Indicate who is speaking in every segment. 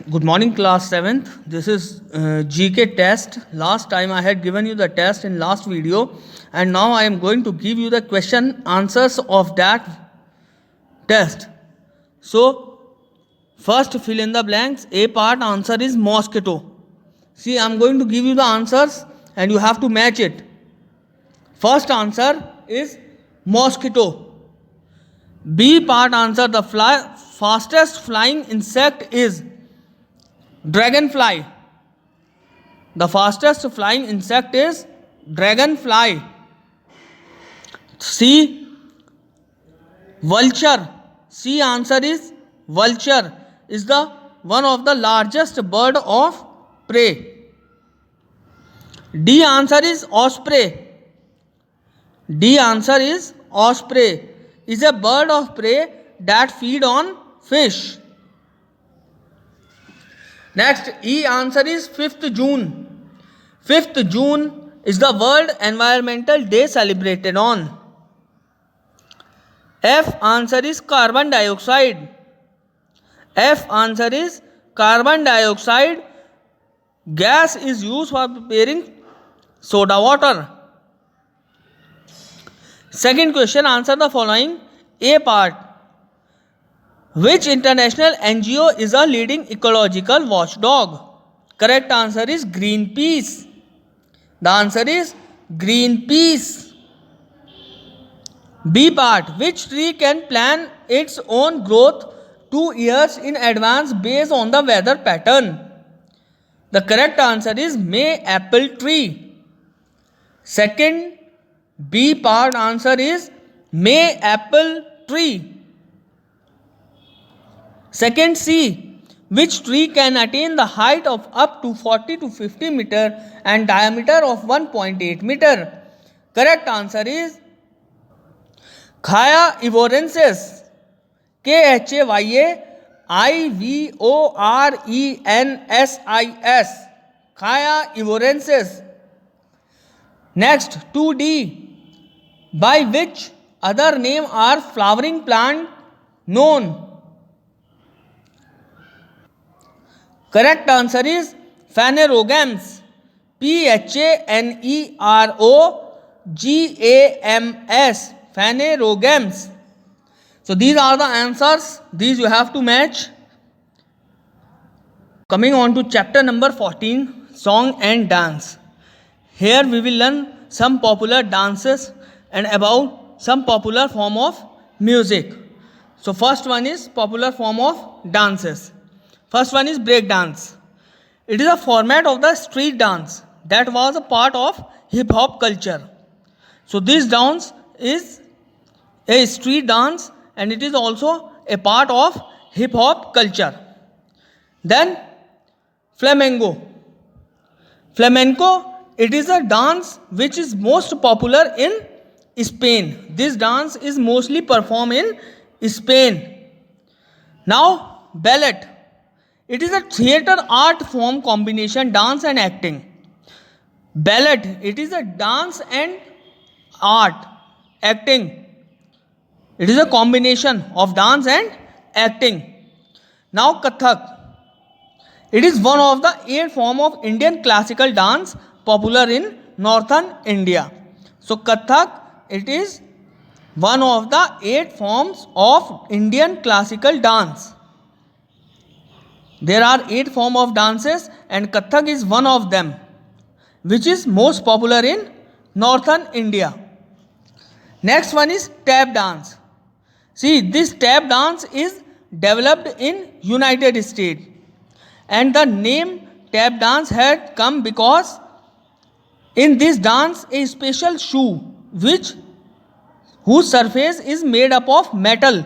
Speaker 1: Good morning, class 7th. This is GK test. Last time I had given you the test in last video, and now I am going to give you the question answers of that test. So, first fill in the blanks. A part answer is mosquito. See, I am going to give you the answers and you have to match it. First answer is mosquito. B part answer, the fastest flying insect is dragonfly. The fastest flying insect is dragonfly. C, vulture. C answer is vulture is the one of the largest bird of prey. D answer is osprey. D answer is osprey is a bird of prey that feed on fish. Next, E answer is 5th June. 5th June is the World Environmental Day celebrated on. F answer is carbon dioxide. F answer is carbon dioxide. Gas is used for preparing soda water. Second question, answer the following. A part. Which international NGO is a leading ecological watchdog? Correct answer is Greenpeace. The answer is Greenpeace. B part. Which tree can plan its own growth 2 years in advance based on the weather pattern? The correct answer is May-apple tree. Second, B part answer is May-apple tree. Second, C. Which tree can attain the height of up to 40 to 50 meter and diameter of 1.8 meter? Correct answer is Khaya ivorensis. Khaya-ivorensis. Khaya ivorensis. Next, 2D. By which other name are flowering plant known? Correct answer is phanerogams. Phanerogams. Phanerogams. So these are the answers. These you have to match. Coming on to chapter number 14, Song and Dance. Here we will learn some popular dances and about some popular form of music. So first one is popular form of dances. First one is break dance. It is a format of the street dance that was a part of hip hop culture. So this dance is a street dance and it is also a part of hip hop culture. Then flamenco. Flamenco, it is a dance which is most popular in Spain. This dance is mostly performed in Spain. Now ballet. It is a theatre art form combination dance and acting. Ballet, it is a dance and art, acting. It is a combination of dance and acting. Now Kathak. It is one of the 8 forms of Indian classical dance popular in northern India. So Kathak, it is one of the 8 forms of Indian classical dance. There are 8 forms of dances and Kathak is one of them, which is most popular in northern India. Next one is tap dance. See, this tap dance is developed in United States. And the name tap dance had come because in this dance a special shoe whose surface is made up of metal.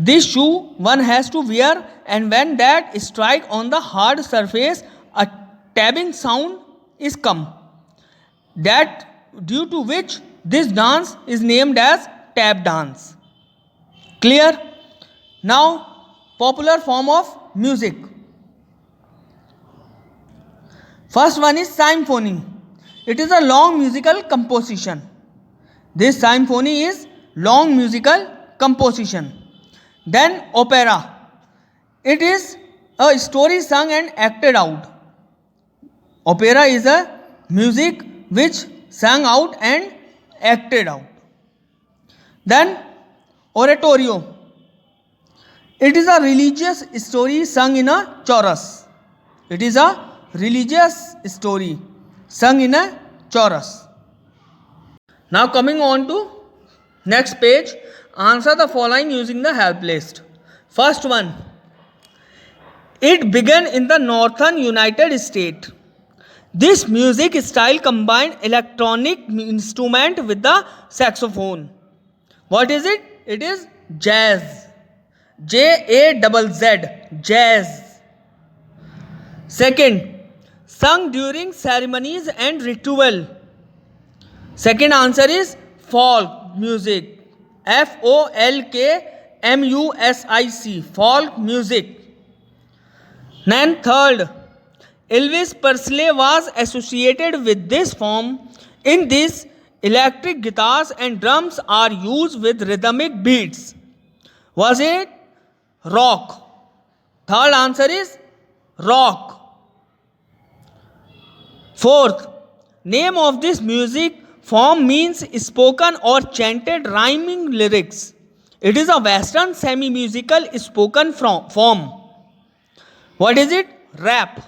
Speaker 1: This shoe one has to wear, and when that strike on the hard surface, a tapping sound is come. That due to which this dance is named as tap dance. Clear? Now, popular form of music. First one is symphony. It is a long musical composition. This symphony is long musical composition. Then opera. It is a story sung and acted out. Opera is a music which sung out and acted out. Then oratorio. It is a religious story sung in a chorus. It is a religious story sung in a chorus. Now coming on to next page, answer the following using the help list. First one, it began in the northern United States. This music style combined electronic instrument with the saxophone. What is it? It is jazz. Jazz. Jazz. Second, sung during ceremonies and ritual. Second answer is folk music. FOLK folk music. Then third, Elvis Presley was associated with this form. In this, electric guitars and drums are used with rhythmic beats. Was it rock? Third answer is rock. Fourth, name of this music form means spoken or chanted rhyming lyrics. It is a Western semi-musical spoken form. What is it? Rap.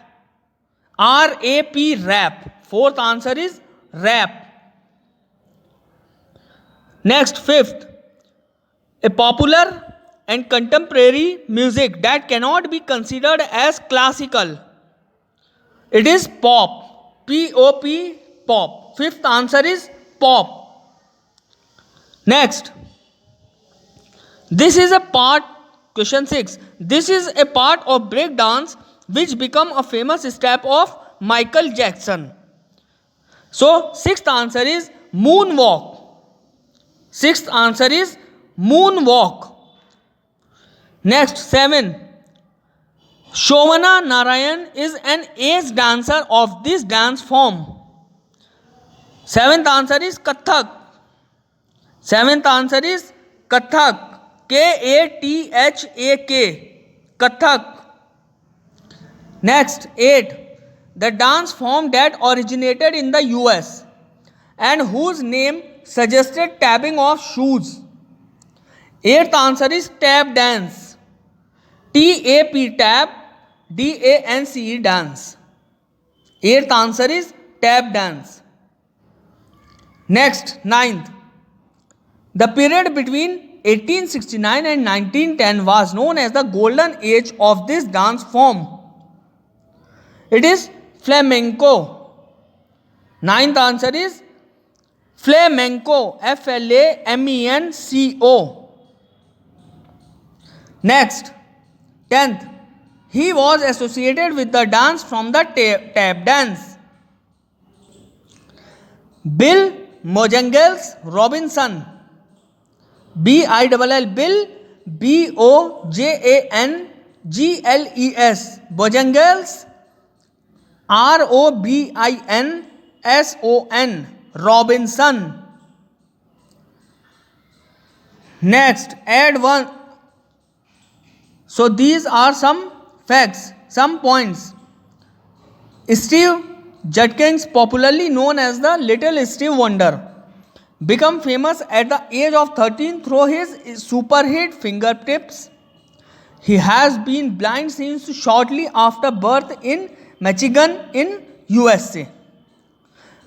Speaker 1: R-A-P, rap. Fourth answer is rap. Next, fifth, a popular and contemporary music that cannot be considered as classical. It is pop. P-O-P, pop. Fifth answer is pop. Next, this is a part, question 6. This is a part of break dance which become a famous step of Michael Jackson. So, sixth answer is moonwalk. Sixth answer is moonwalk. Next, 7. Shovana Narayan is an ace dancer of this dance form. Seventh answer is Kathak. Seventh answer is Kathak. K-A-T-H-A-K. Kathak. Next, 8. The dance form that originated in the US and whose name suggested tapping of shoes. Eighth answer is tap dance. T-A-P, tap, D-A-N-C-E, dance. Eighth answer is tap dance. Next, 9th. The period between 1869 and 1910 was known as the golden age of this dance form. It is flamenco. Ninth answer is flamenco. F-L-A-M-E-N-C-O. Next, 10th. He was associated with the dance from the tap dance. Bill Bojangles Robinson. B-I-L-L, Bill, B-O-J-A-N-G-L-E-S, Bojangles, R-O-B-I-N-S-O-N, Robinson. Next, add one. So these are some facts, some points. Steve Judkins, popularly known as the Little Steve Wonder, became famous at the age of 13 through his super hit Fingertips. He has been blind since shortly after birth in Michigan in USA.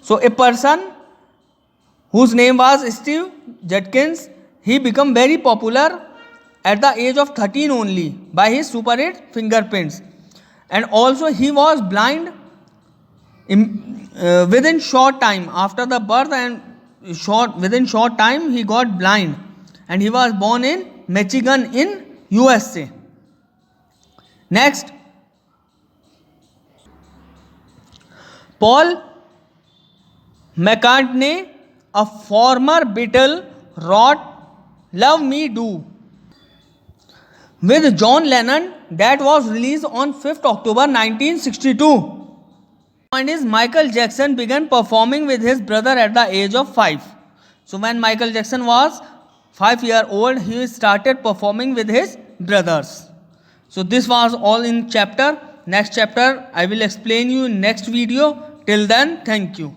Speaker 1: So a person whose name was Steve Judkins, he became very popular at the age of 13 only by his super hit Fingerprints. And also he was blind within short time after the birth, and within short time he got blind, and he was born in Michigan in USA. Next, Paul McCartney, a former Beatle, wrote Love Me Do with John Lennon that was released on 5th October 1962. Point is, Michael Jackson began performing with his brother at the age of 5. So when Michael Jackson was 5 years old, he started performing with his brothers. So this was all in chapter. Next chapter I will explain you in next video. Till then, thank you.